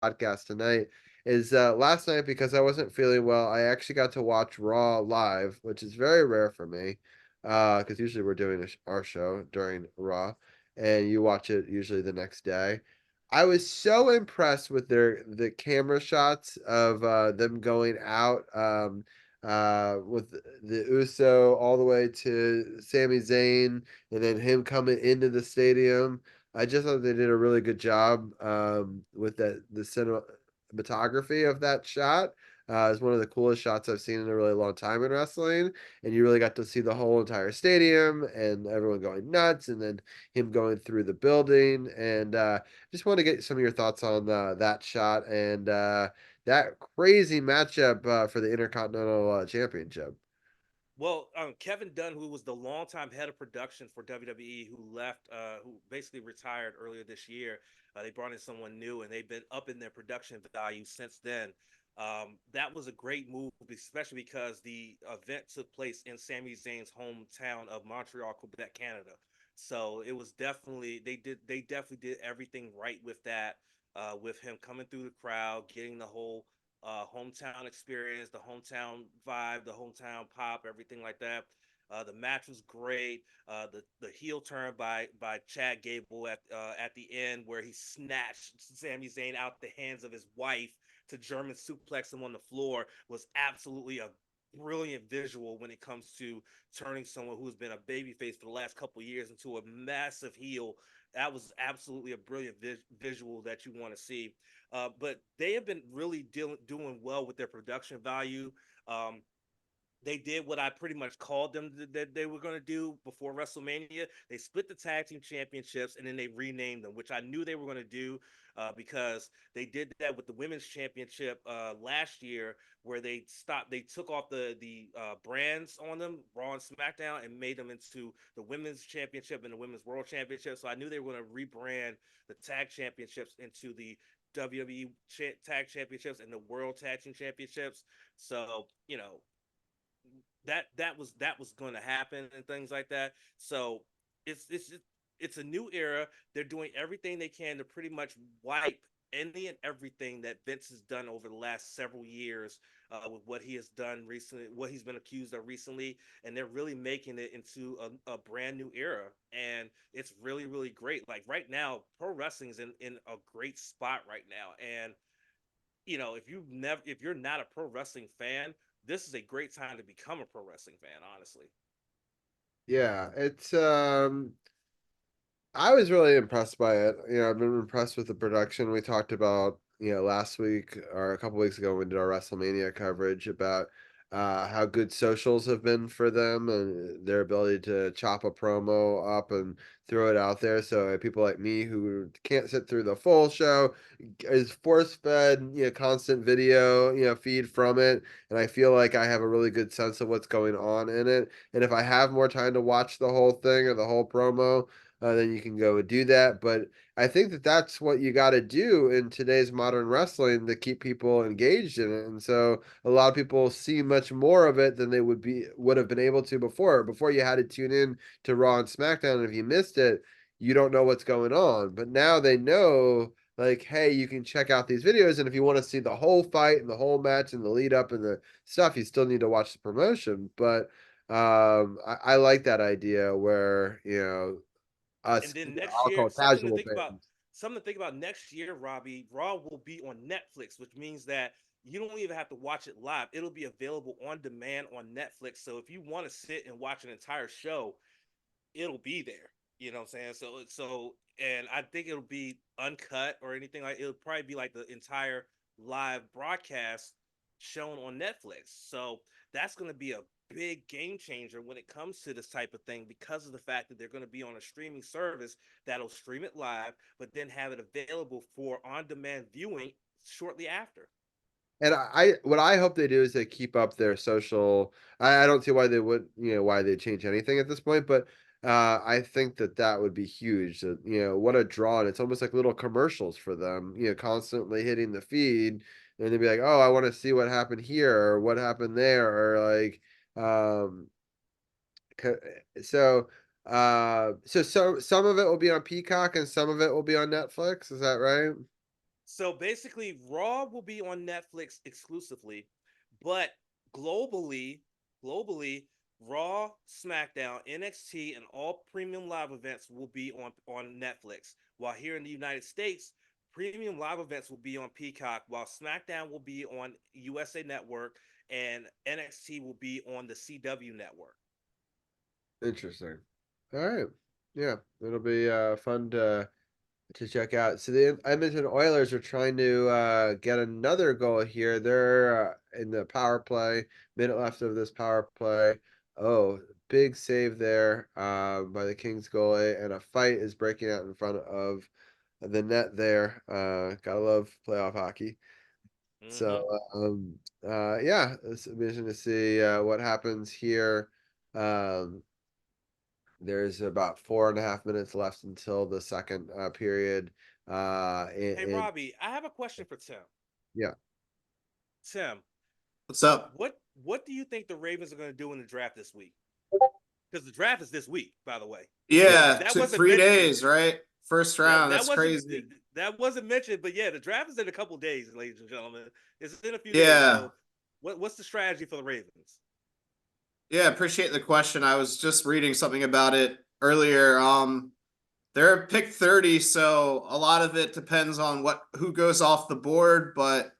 podcast tonight is last night because I wasn't feeling well. I actually got to watch Raw live, which is very rare for me, because usually we're doing our show during Raw, and you watch it usually the next day. I was so impressed with the camera shots of them going out with the Uso all the way to Sami Zayn, and then him coming into the stadium. I just thought they did a really good job with the cinematography of that shot. It's one of the coolest shots I've seen in a really long time in wrestling, and you really got to see the whole entire stadium and everyone going nuts, and then him going through the building. And just want to get some of your thoughts on that shot and that crazy matchup for the Intercontinental Championship. Well, Kevin Dunn, who was the longtime head of production for WWE, who basically retired earlier this year, they brought in someone new, and they've been up in their production value since then. That was a great move, especially because the event took place in Sami Zayn's hometown of Montreal, Quebec, Canada. So it was definitely they definitely did everything right with that, with him coming through the crowd, getting the whole hometown experience, the hometown vibe, the hometown pop, everything like that. The match was great. The heel turn by Chad Gable at the end, where he snatched Sami Zayn out the hands of his wife to German suplex him on the floor, was absolutely a brilliant visual when it comes to turning someone who's been a babyface for the last couple of years into a massive heel. That was absolutely a brilliant visual that you want to see. But they have been really doing well with their production value. Um, they did what I pretty much called them that they were going to do before WrestleMania. They split the tag team championships and then they renamed them, which I knew they were going to do because they did that with the women's championship last year, where they took off the brands on them, Raw and SmackDown, and made them into the women's championship and the women's world championship. So I knew they were going to rebrand the tag championships into the WWE tag championships and the world tag team championships. So that was going to happen and things like that. So it's it's a new era. They're doing everything they can to pretty much wipe any and everything that Vince has done over the last several years with what he has done recently, what he's been accused of recently, and they're really making it into a brand new era. And it's really, really great. Like right now, pro wrestling is in a great spot right now. And if you're not a pro wrestling fan, this is a great time to become a pro wrestling fan, honestly. Yeah, it's I was really impressed by it. I've been impressed with the production. We talked about, last week or a couple weeks ago when we did our WrestleMania coverage about how good socials have been for them and their ability to chop a promo up and throw it out there. So people like me who can't sit through the full show is force fed, constant video, feed from it. And I feel like I have a really good sense of what's going on in it. And if I have more time to watch the whole thing or the whole promo, then you can go and do that. But I think that that's what you got to do in today's modern wrestling to keep people engaged in it. And so a lot of people see much more of it than they would have been able to before. Before you had to tune in to Raw and SmackDown, and if you missed it, you don't know what's going on. But now they know. Like, hey, you can check out these videos, and if you want to see the whole fight and the whole match and the lead up and the stuff, you still need to watch the promotion. But I like that idea where us, And then next I'll call year, it casual fans. something to think about next year, Robbie. Raw will be on Netflix, which means that you don't even have to watch it live. It'll be available on demand on Netflix. So if you want to sit and watch an entire show, it'll be there. You know what I'm saying? And I think it'll be uncut or anything like. It'll probably be like the entire live broadcast shown on Netflix. So that's going to be a big game changer when it comes to this type of thing, because of the fact that they're going to be on a streaming service that'll stream it live, but then have it available for on-demand viewing shortly after. And what I hope they do is they keep up their social. I don't see why they would, why they change anything at this point, but I think that that would be huge. That, what a draw. And it's almost like little commercials for them, constantly hitting the feed. And they'd be like, oh, I want to see what happened here or what happened there. Or like, um, so, so some of it will be on Peacock and some of it will be on Netflix. Is that right? So basically, Raw will be on Netflix exclusively, but globally, globally, Raw, SmackDown, NXT, and all premium live events will be on Netflix. While here in the United States, premium live events will be on Peacock, while SmackDown will be on USA Network, and NXT will be on the CW Network. Interesting. All right. Yeah, it'll be fun to check out. So the Edmonton Oilers are trying to get another goal here. They're in the power play, minute left of this power play. Oh, big save there by the Kings goalie, and a fight is breaking out in front of the net there. Gotta love playoff hockey. So Mm-hmm. yeah, it's amazing to see what happens here. Um, there's about 4.5 minutes left until the second period. Hey, Robbie, I have a question for Tim. Yeah, Tim, What's up? what do you think the Ravens are going to do in the draft this week? Because the draft is this week, by the way. yeah, Yeah, That took wasn't 3 days, mentioned. right? First That round. that That's wasn't crazy. that wasn't mentioned, but yeah, the draft is in a couple days, ladies and gentlemen. It's in a few days. Yeah. So, what's the strategy for the Ravens? Yeah, appreciate the question. I was just reading something about it earlier. They're pick 30, so a lot of it depends on what who goes off the board, but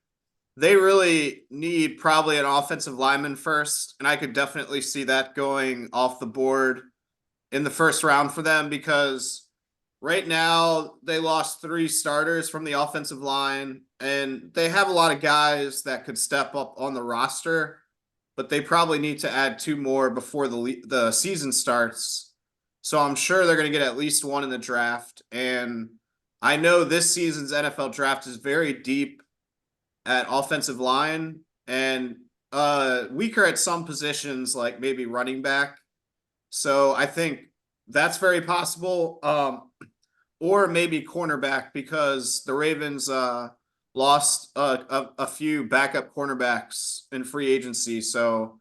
they really need probably an offensive lineman first, and I could definitely see that going off the board in the first round for them because right now they lost 3 starters from the offensive line, and they have a lot of guys that could step up on the roster, but they probably need to add 2 more before the season starts. So I'm sure they're going to get at least one in the draft, and I know this season's NFL draft is very deep at offensive line and weaker at some positions like maybe running back. So I think that's very possible. Or maybe cornerback because the Ravens lost a few backup cornerbacks in free agency. So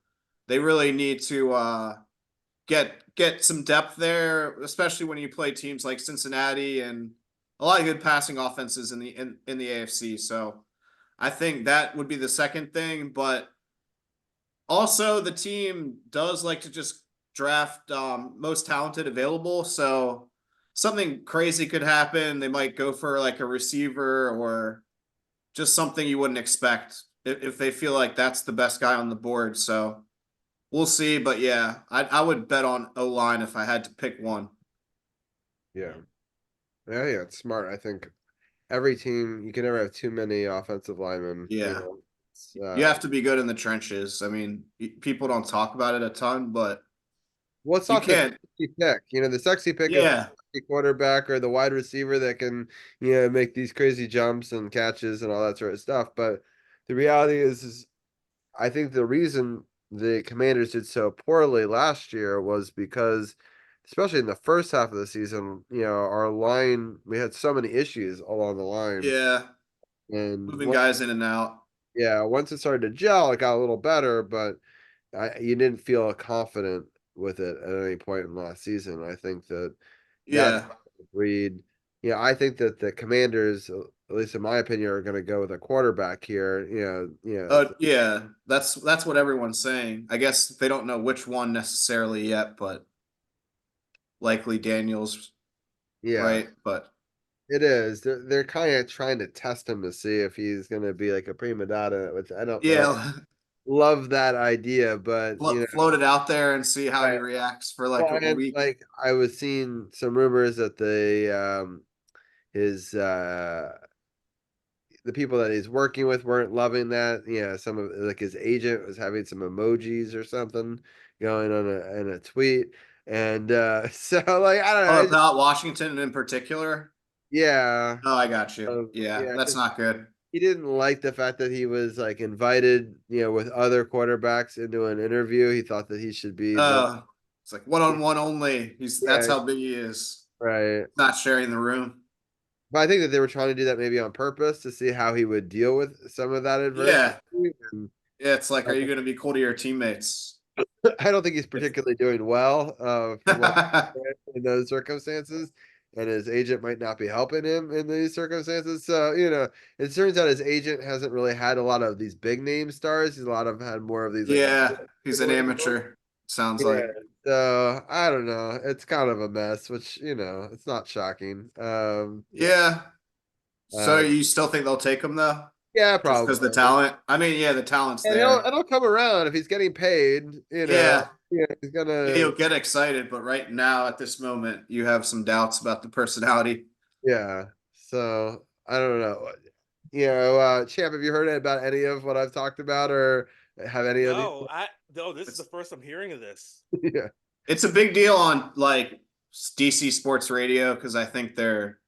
they really need to get some depth there, especially when you play teams like Cincinnati and a lot of good passing offenses in the AFC. So I think that would be the second thing, but also the team does like to just draft most talented available. So something crazy could happen. They might go for like a receiver or just something you wouldn't expect if they feel like that's the best guy on the board. So we'll see. But yeah, I would bet on O line if I had to pick one. yeah, yeah. It's smart. I think every team you can never have too many offensive linemen. Yeah. It's, You have to be good in the trenches. I mean, people don't talk about it a ton, but well, it's you not the can't. sexy pick. The sexy pick is Yeah. the quarterback or the wide receiver that can, make these crazy jumps and catches and all that sort of stuff. But the reality is I think the reason the Commanders did so poorly last year was because, especially in the first half of the season, our line, we had so many issues along the line. Yeah. And Moving guys in and out. yeah, once it started to gel, it got a little better, but you didn't feel confident with it at any point in last season. I think that's Yeah. breed. Yeah, I think that the Commanders, at least in my opinion, are going to go with a quarterback here. Yeah. That's what everyone's saying. I guess they don't know which one necessarily yet, but likely Daniels, Yeah, right? But it is. They're kind of trying to test him to see if he's going to be like a prima donna, which I don't yeah, love that idea, but float it out there and see how he right. reacts for like Well, a and week. like I was seeing some rumors that his the people that he's working with weren't loving that. Yeah, some of like his agent was having some emojis or something going on in a tweet, and so like I don't know, Oh, about Washington in particular. yeah, Oh, I got you. Yeah, yeah, that's because not good. he didn't like the fact that he was like invited, with other quarterbacks into an interview. He thought that he should be the It's like one on one only. That's yeah, how big he is. right. Not sharing the room. But I think that they were trying to do that maybe on purpose to see how he would deal with some of that adversity. Yeah. And Yeah, it's like, are you going to be cool to your teammates? I don't think he's particularly doing well from what in those circumstances. and his agent might not be helping him in these circumstances. So, it turns out his agent hasn't really had a lot of these big name stars. He's a lot of had more of these like Yeah, he's an amateur. Sounds yeah. like. So I don't know. It's kind of a mess, which it's not shocking. Yeah. So Uh, you still think they'll take him though? yeah, Just because the probably. talent? I mean, yeah, the talent's And he'll there. it'll come around if he's getting paid. Yeah. He's Yeah, gonna you'll get excited, but right now at this moment, you have some doubts about the personality. yeah. So I don't know. Champ, have you heard about any of what I've talked about, or have any of these? No, this is the It's first I'm hearing of this. Yeah. it's a big deal on like DC Sports Radio because I think they're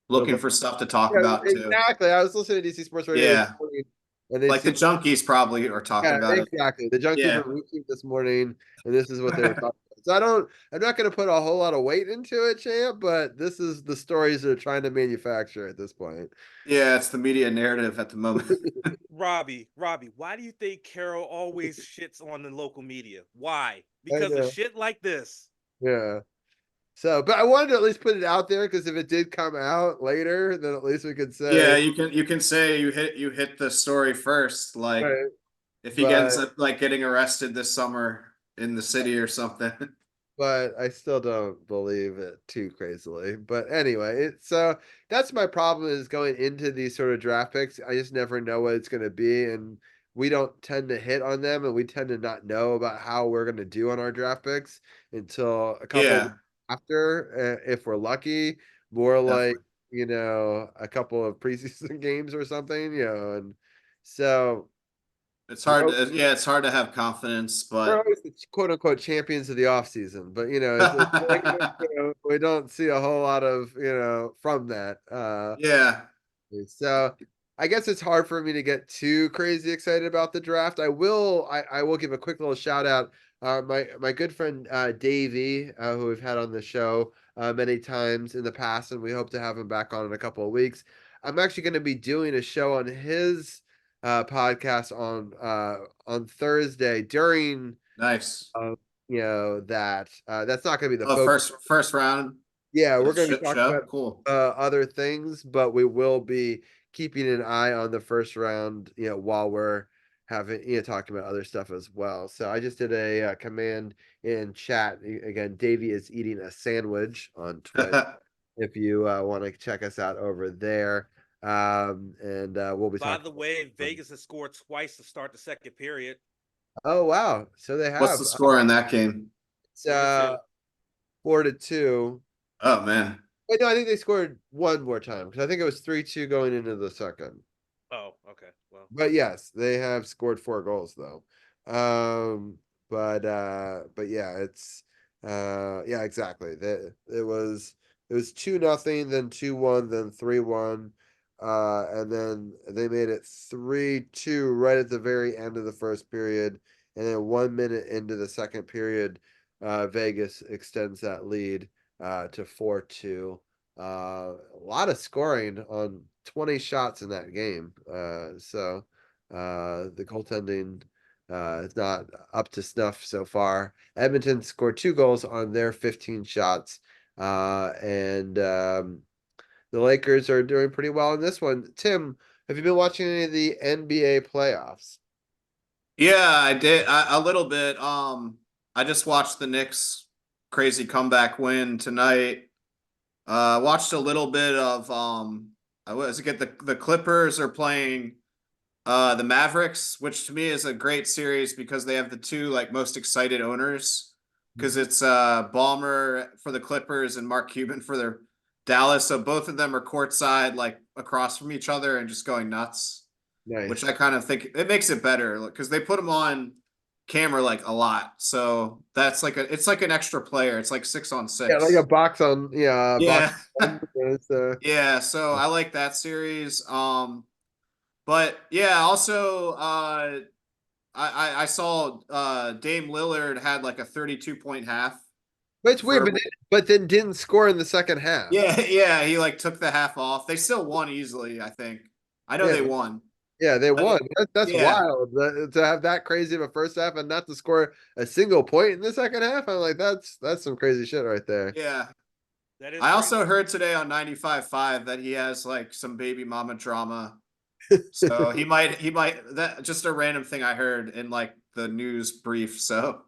Little looking bit. for stuff to talk Yeah, about too. exactly. I was listening to DC Sports Radio this Yeah. morning, and they Like the seem junkies probably are talking yeah, about it. exactly. The junkies Yeah. were reaching this morning, and this is what they were talking about. So I'm not going to put a whole lot of weight into it, champ. But this is the stories they're trying to manufacture at this point. Yeah, it's the media narrative at the moment. Robbie, why do you think Carol always shits on the local media? Why? I Because of know. shit like this. Yeah. So, but I wanted to at least put it out there because if it did come out later, then at least we could say, Yeah, you can say you hit the story first. Like right. if he ends But up like getting arrested this summer in the city or something. but I still don't believe it too crazily. But anyway, that's my problem is going into these sort of draft picks. I just never know what it's going to be, and we don't tend to hit on them, and we tend to not know about how we're going to do on our draft picks until a couple weeks Yeah, after, if we're lucky. More like definitely. a couple of preseason games or something, and so. It's We're hard to yeah, it's hard to have confidence, we're but always the quote unquote champions of the off season, but it's like we don't see a whole lot of from that. yeah. So I guess it's hard for me to get too crazy excited about the draft. I will give a quick little shout out. My good friend Davey, who we've had on the show many times in the past, and we hope to have him back on in a couple of weeks. I'm actually going to be doing a show on his podcast on Thursday during Nice. uh, that's not going to be the Oh, focus. first round Yeah, of the we're going to be talking show. about Cool. other things, but we will be keeping an eye on the first round, while we're having, talking about other stuff as well. So I just did a command in chat. Again, Davey is eating a sandwich on Twitch. If you want to check us out over there, and we'll be By talking. the way, Vegas has scored twice to start the second period. Oh wow! So they What's have the score in that game? it's 4-2. 4-2. Oh man. Wait, no, I think they scored one more time because I think it was 3-2 going into the second. Oh, okay. Well, But yes, they have scored 4 goals though. Um, but yeah, yeah, exactly. It was 2-0, then 2-1, then 3-1. And then they made it 3-2 right at the very end of the first period. And then 1 minute into the second period, Vegas extends that lead to 4-2. A lot of scoring on 20 shots in that game. So the goaltending is not up to snuff so far. Edmonton scored 2 goals on their 15 shots. And the Lakers are doing pretty well in this one. Tim, have you been watching any of the NBA playoffs? Yeah, I did a little bit. I just watched the Knicks crazy comeback win tonight. Watched a little bit of I was get the Clippers are playing the Mavericks, which to me is a great series because they have the two like most excited owners because it's Ballmer for the Clippers and Mark Cuban for their Dallas. So both of them are courtside like across from each other and just going nuts, which Nice. I kind of think it makes it better because they put them on camera like a lot. So that's like it's like an extra player. It's like six on Yeah, like a six. box on yeah, box Yeah. on, Yeah, so I like that series. But yeah, also I saw Dame Lillard had like a 32-point half but it's weird, for but then didn't score in the second half. yeah, yeah, he like took the half off. They still won easily, I think. I know Yeah, they won. yeah, they won. That's Yeah, wild to have that crazy of a first half and not to score a single point in the second half. I'm like, that's some crazy shit right there. yeah. That is I also crazy. heard today on 95.5 that he has like some baby mama drama. So he might that just a random thing I heard in like the news brief. So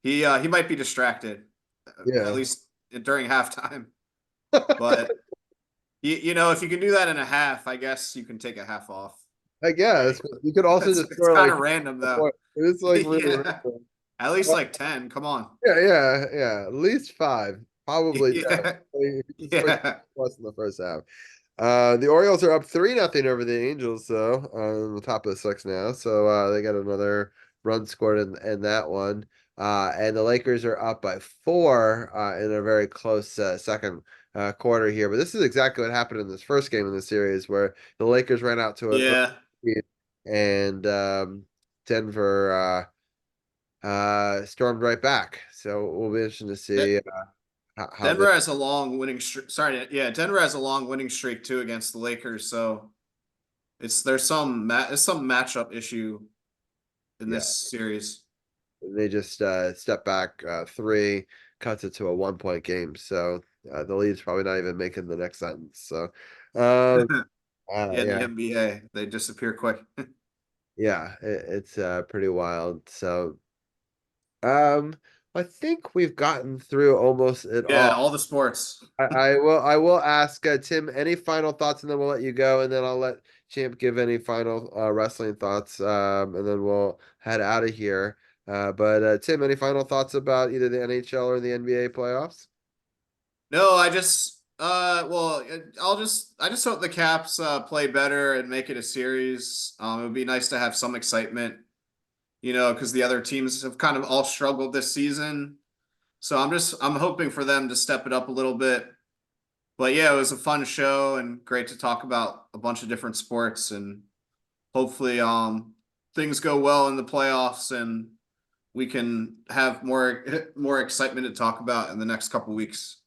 he might be distracted, at Yeah. least during halftime. But if you can do that in a half, I guess you can take a half off. I guess Right. but you could also just It's score kind like of random a though. point. It's like really Yeah. random. At least like 10. Come on. Yeah. At least five, probably 10. Yeah. If you can score Yeah. plus in the first half. The Orioles are up 3-0 over the Angels, though, on the top of the six now. So they got another run scored in that one. And the Lakers are up by 4 in a very close second quarter here. But this is exactly what happened in this first game in the series, where the Lakers ran out to an early Yeah. lead and Denver stormed right back. So we'll be interested to see how they. Denver has a long winning streak. Sorry, yeah, Denver has a long winning streak too against the Lakers. So there's some matchup issue in Yeah. this series. They just step back 3, cuts it to a 1-point game. So the lead's probably not even making the next sentence. So, um, Yeah, in the yeah, NBA, they disappear quick. yeah, it's pretty wild. So, um, I think we've gotten through almost it Yeah, all. all the sports. I will ask Tim any final thoughts, and then we'll let you go, and then I'll let Champ give any final wrestling thoughts, and then we'll head out of here. But Tim, any final thoughts about either the NHL or the NBA playoffs? No, I just hope the Caps play better and make it a series. It would be nice to have some excitement, because the other teams have kind of all struggled this season. So I'm hoping for them to step it up a little bit. But yeah, it was a fun show and great to talk about a bunch of different sports, and hopefully things go well in the playoffs and we can have more excitement to talk about in the next couple weeks.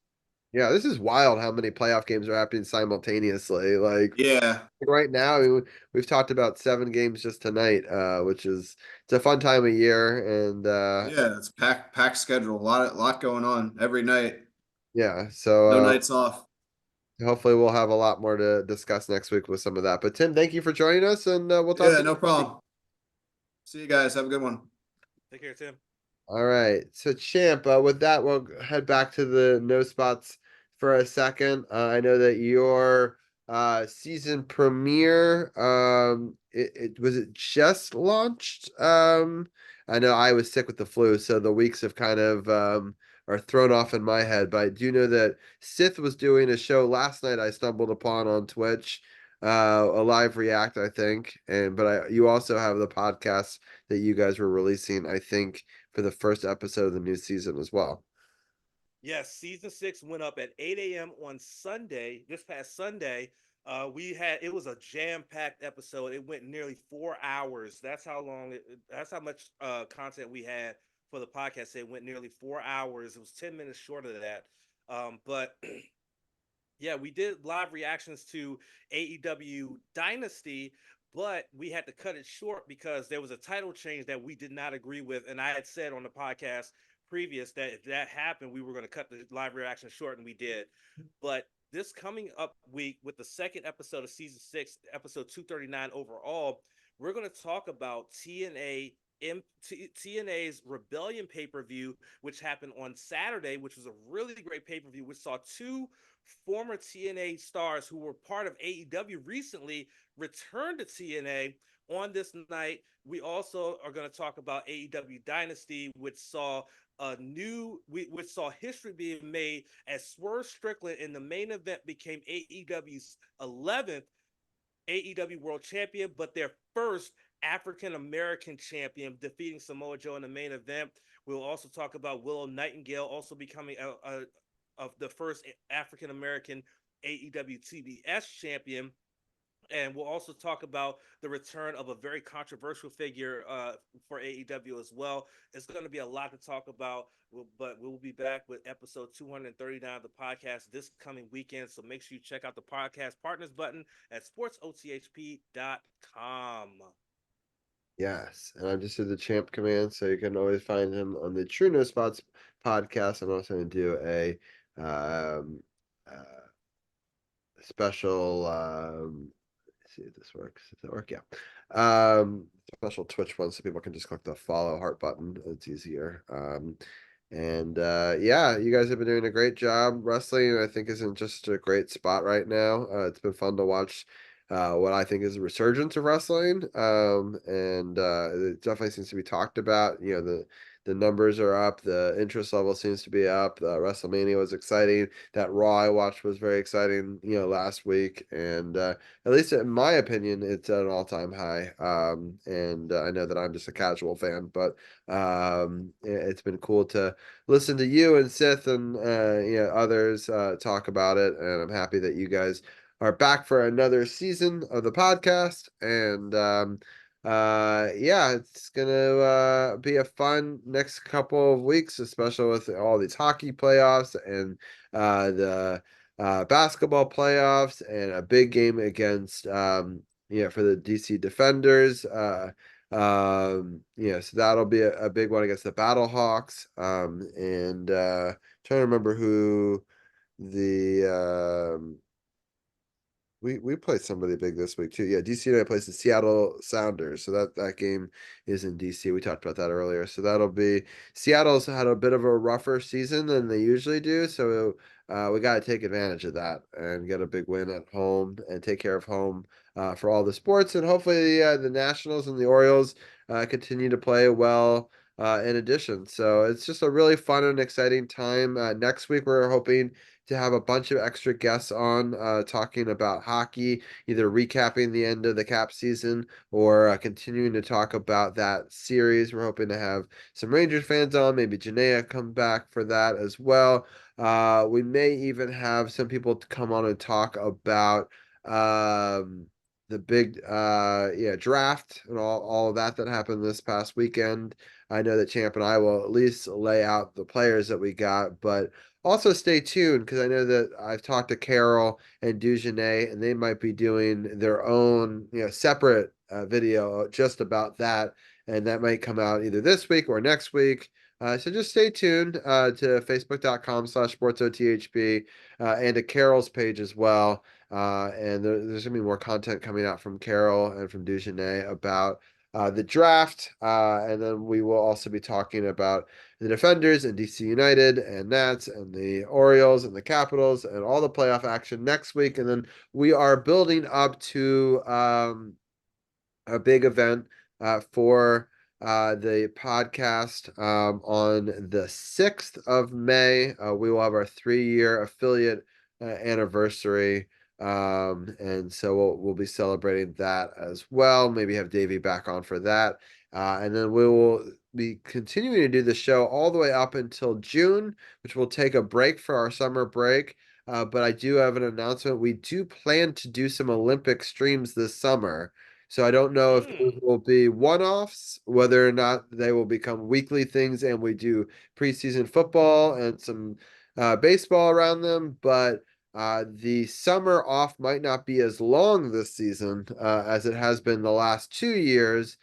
Yeah, this is wild how many playoff games are happening simultaneously. Like Yeah. right now, I mean, we've talked about 7 games just tonight, which is it's a fun time of year, and Yeah, it's packed schedule. A lot going on every night. yeah, so No nights off. hopefully we'll have a lot more to discuss next week with some of that. But Tim, thank you for joining us, and we'll talk Yeah, to no you. problem. See you guys. Have a good one. Take care, Tim. All right. So, Champ, with that, we'll head back to the no spots for a second. I know that your season premiere, it was it just launched. I know I was sick with the flu, so the weeks have kind of are thrown off in my head. But I do know that Sith was doing a show last night. I stumbled upon on Twitch, a live react, I think, and you also have the podcast that you guys were releasing, I think, for the first episode of the new season as well. Yes, season 6 went up at 8 a.m. on Sunday, this past Sunday. It was a jam-packed episode. It went nearly 4 hours. That's how long that's how much content we had for the podcast. It went nearly 4 hours. It was 10 minutes short of that. But yeah, we did live reactions to AEW Dynasty, but we had to cut it short because there was a title change that we did not agree with. And I had said on the podcast previous that if that happened, we were going to cut the live reaction short, and we did. But this coming up week with the second episode of season 6, episode 239 overall, we're going to talk about TNA's Rebellion pay per view, which happened on Saturday, which was a really great pay per view, which saw 2 former TNA stars who were part of AEW recently return to TNA on this night. We also are going to talk about AEW Dynasty, which saw which saw history being made as Swerve Strickland in the main event became AEW's 11th AEW World Champion, but their first African American champion, defeating Samoa Joe in the main event. We'll also talk about Willow Nightingale also becoming of the first African American AEW TBS champion. And we'll also talk about the return of a very controversial figure for AEW as well. It's going to be a lot to talk about, but we'll be back with episode 239 of the podcast this coming weekend. So make sure you check out the podcast partners button at sportsothp.com. Yes, and I'm just at the Champ Command, so you can always find him on the True No Spots podcast. I'm also going to do special let's see if this works. Does that work? Yeah. Special Twitch one so people can just click the follow heart button. It's easier. And yeah, you guys have been doing a great job. Wrestling, I think, is in just a great spot right now. It's been fun to watch what I think is a resurgence of wrestling. And it definitely seems to be talked about. The numbers are up, the interest level seems to be up. WrestleMania was exciting. That Raw I watched was very exciting, last week. And at least in my opinion, it's at an all-time high. And I know that I'm just a casual fan, but it's been cool to listen to you and Sith and others talk about it, and I'm happy that you guys are back for another season of the podcast. And yeah, it's gonna be a fun next couple of weeks, especially with all these hockey playoffs and the basketball playoffs and a big game against for the DC Defenders. So that'll be a big one against the Battlehawks. And trying to remember who the we played somebody big this week too. Yeah, DC United plays the Seattle Sounders, so that game is in DC. We talked about that earlier. So that'll be Seattle's had a bit of a rougher season than they usually do. So we got to take advantage of that and get a big win at home and take care of home for all the sports. And hopefully the Nationals and the Orioles continue to play well. In addition, so it's just a really fun and exciting time. Next week, we're hoping to have a bunch of extra guests on talking about hockey, either recapping the end of the cap season or continuing to talk about that series. We're hoping to have some Rangers fans on, maybe Janaea come back for that as well. We may even have some people to come on and talk about the big draft and all of that happened this past weekend. I know that Champ and I will at least lay out the players that we got, but also stay tuned because I know that I've talked to Carol and Dugenet, and they might be doing their own, separate video just about that, and that might come out either this week or next week. So just stay tuned to facebook.com/sportsothp and to Carol's page as well. And there's gonna be more content coming out from Carol and from Dugenet about the draft, and then we will also be talking about the Defenders and DC United and Nats and the Orioles and the Capitals and all the playoff action next week. And then we are building up to a big event for the podcast on the 6th of May. We will have our 3-year affiliate anniversary. And so we'll be celebrating that as well. Maybe have Davey back on for that. And then we will be continuing to do the show all the way up until June, which will take a break for our summer break. But I do have an announcement. We do plan to do some Olympic streams this summer. So I don't know if those Mm. will be one-offs, whether or not they will become weekly things and we do preseason football and some baseball around them. But the summer off might not be as long this season as it has been the last 2 years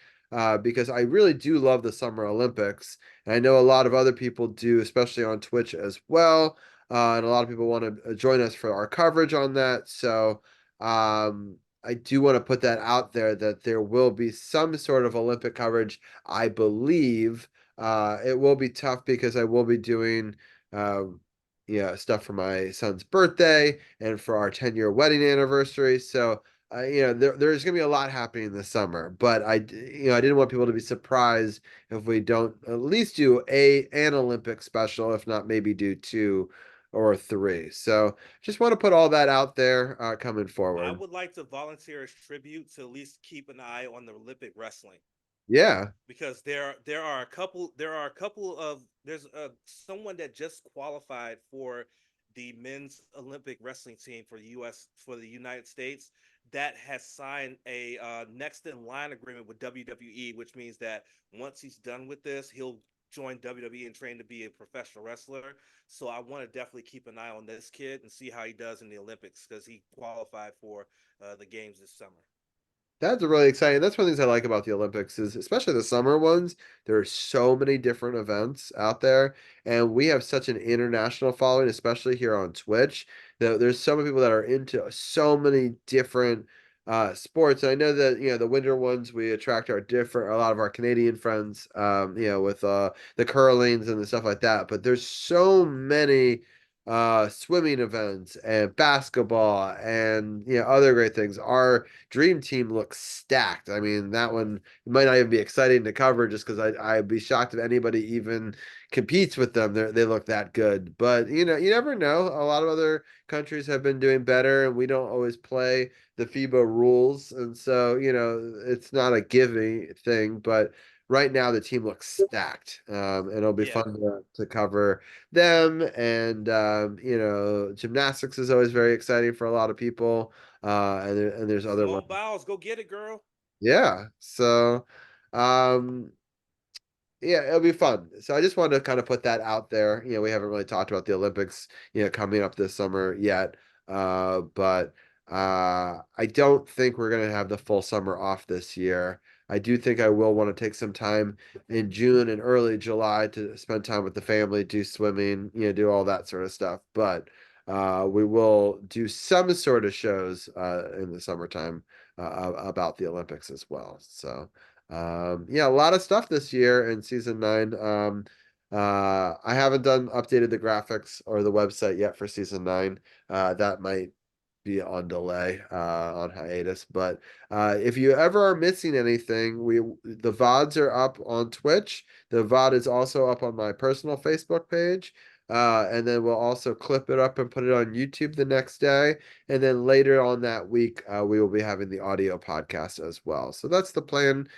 because I really do love the Summer Olympics. And I know a lot of other people do, especially on Twitch as well. And a lot of people want to join us for our coverage on that. So I do want to put that out there that there will be some sort of Olympic coverage, I believe. It will be tough because I will be doing stuff for my son's birthday and for our 10-year wedding anniversary. So there's going to be a lot happening this summer, but I didn't want people to be surprised if we don't at least do an Olympic special, if not maybe do 2 or 3. So just want to put all that out there coming I forward. would like to volunteer as tribute to at least keep an eye on the Olympic wrestling Yeah, because there's someone that just qualified for the men's Olympic wrestling team for the United States that has signed a next in line agreement with WWE, which means that once he's done with this, he'll join WWE and train to be a professional wrestler. So I want to definitely keep an eye on this kid and see how he does in the Olympics because he qualified for the games this summer. that's really exciting. That's one of the things I like about the Olympics is especially the summer ones. There are so many different events out there, and we have such an international following, especially here on Twitch, there's so many people that are into so many different sports. And I know that, the winter ones we attract are different, a lot of our Canadian friends, with the curlings and the stuff like that. But there's so many swimming events and basketball and other great things. Our dream team looks stacked. I mean, that one might not even be exciting to cover just because I'd be shocked if anybody even competes with them. They look that good. But you never know. A lot of other countries have been doing better, and we don't always play the FIBA rules, and so it's not a giving thing. But right now, the team looks stacked, and it'll be Yeah. fun to cover them. And gymnastics is always very exciting for a lot of people. And there's other ones. Simone Biles, go get it, girl. Yeah. So, um, yeah, it'll be fun. So I just wanted to kind of put that out there. We haven't really talked about the Olympics, coming up this summer yet. But I don't think we're gonna have the full summer off this year. I do think I will want to take some time in June and early July to spend time with the family, do swimming, do all that sort of stuff. But we will do some sort of shows in the summertime about the Olympics as well. So yeah, a lot of stuff this year in season 9. I haven't done updated the graphics or the website yet for season 9. That might be on delay, on hiatus. But if you ever are missing anything, the VODs are up on Twitch. The VOD is also up on my personal Facebook page. And then we'll also clip it up and put it on YouTube the next day. And then later on that week, we will be having the audio podcast as well. So that's the plan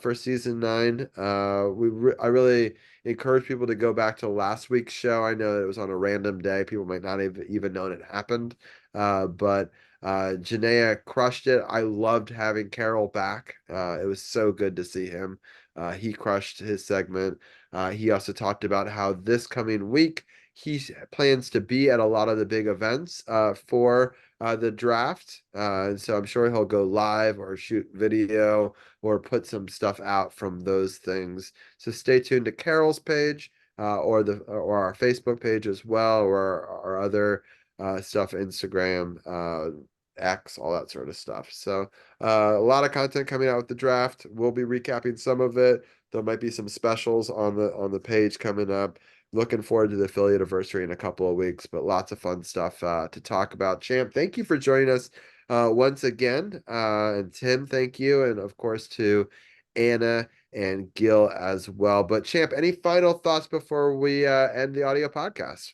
for season 9. I really encourage people to go back to last week's show. I know it was on a random day. People might not have even known it happened. But Janaea crushed it. I loved having Carol back. It was so good to see him. He crushed his segment. He also talked about how this coming week he plans to be at a lot of the big events for the draft. And so I'm sure he'll go live or shoot video or put some stuff out from those things. So stay tuned to Carol's page or our Facebook page as well, or our other stuff, Instagram, X, all that sort of stuff. So a lot of content coming out with the draft. We'll be recapping some of it. There might be some specials on the page coming up. Looking forward to the affiliate anniversary in a couple of weeks, but lots of fun stuff to talk about. Champ, thank you for joining us once again. And Tim, thank you. And of course to Anna and Gil as well. But Champ, any final thoughts before we end the audio podcast?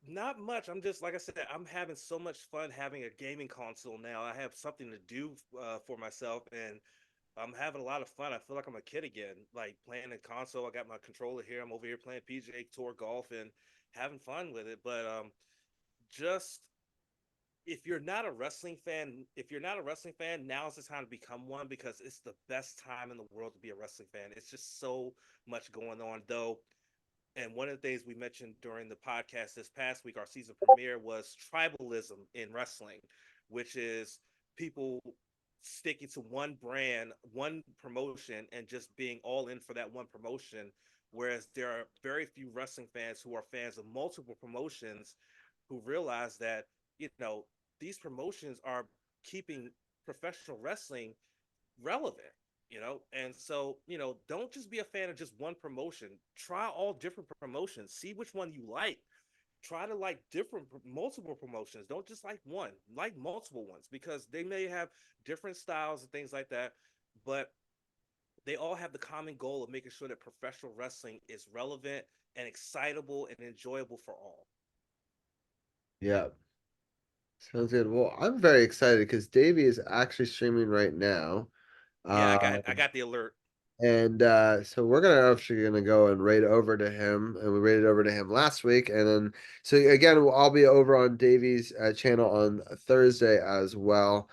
Not much. I'm just like I said, I'm having so much fun having a gaming console now. I have something to do for myself, and I'm having a lot of fun. I feel like I'm a kid again, like playing a console. I got my controller here. I'm over here playing PGA Tour golf and having fun with it. But just if you're not a wrestling fan, now's the time to become one because it's the best time in the world to be a wrestling fan. It's just so much going on, though. And one of the things we mentioned during the podcast this past week, our season premiere, was tribalism in wrestling, which is people sticking to one brand, one promotion, and just being all in for that one promotion. Whereas there are very few wrestling fans who are fans of multiple promotions who realize that, these promotions are keeping professional wrestling relevant, and so don't just be a fan of just one promotion. Try all different promotions, see which one you like. Try to like different multiple promotions. Don't just like multiple ones, because they may have different styles and things like that, but they all have the common goal of making sure that professional wrestling is relevant and excitable and enjoyable for all. Yeah, sounds good. Well, I'm very excited because Davey is actually streaming right now. Yeah, i Uh, got i got the alert. And so we're gonna go and raid over to him, and we raided over to him last week, and then so again, I'll be over on Davey's channel on Thursday as well.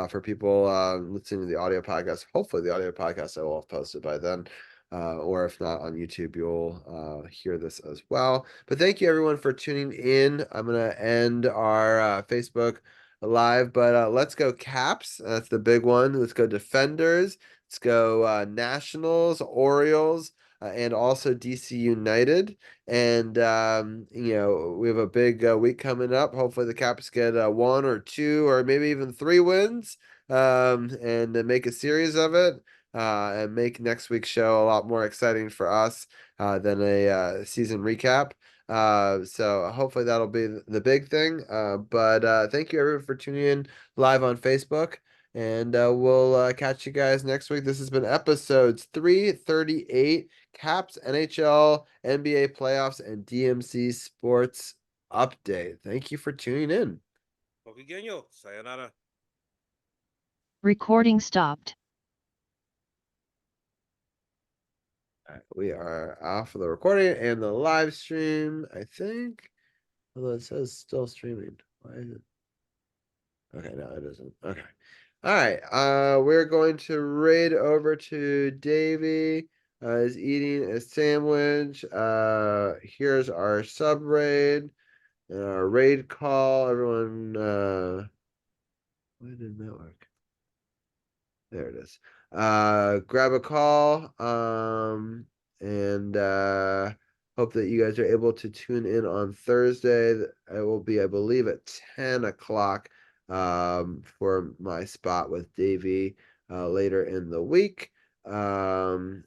For people listening to the audio podcast, hopefully the audio podcast I will have posted by then, or if not on YouTube, you'll hear this as well. But thank you everyone for tuning in. I'm gonna end our Facebook live, but let's go Caps. That's the big one. Let's go Defenders. Let's go Nationals, Orioles, and also DC United. And we have a big week coming up. Hopefully, the Caps get 1 or 2 or maybe even 3 wins, and make a series of it, and make next week's show a lot more exciting for us than a season recap. So hopefully that'll be the big thing. But thank you everyone for tuning in live on Facebook. And we'll catch you guys next week. This has been episodes 338, Caps, NHL, NBA playoffs, and DMC Sports Update. Thank you for tuning in. Okigenyo. Sayonara. Recording stopped. All right, we are off of the recording and the live stream, I think. Although it says still streaming. Why is it? Okay, no, it isn't. Okay. All right. We're going to raid over to Davey. Is eating a sandwich. Here's our sub raid. Our raid call. Everyone, why didn't that work? There it is. Grab a call. And hope that you guys are able to tune in on Thursday. It will be, I believe, at 10 o'clock for my spot with Davey later in the week. And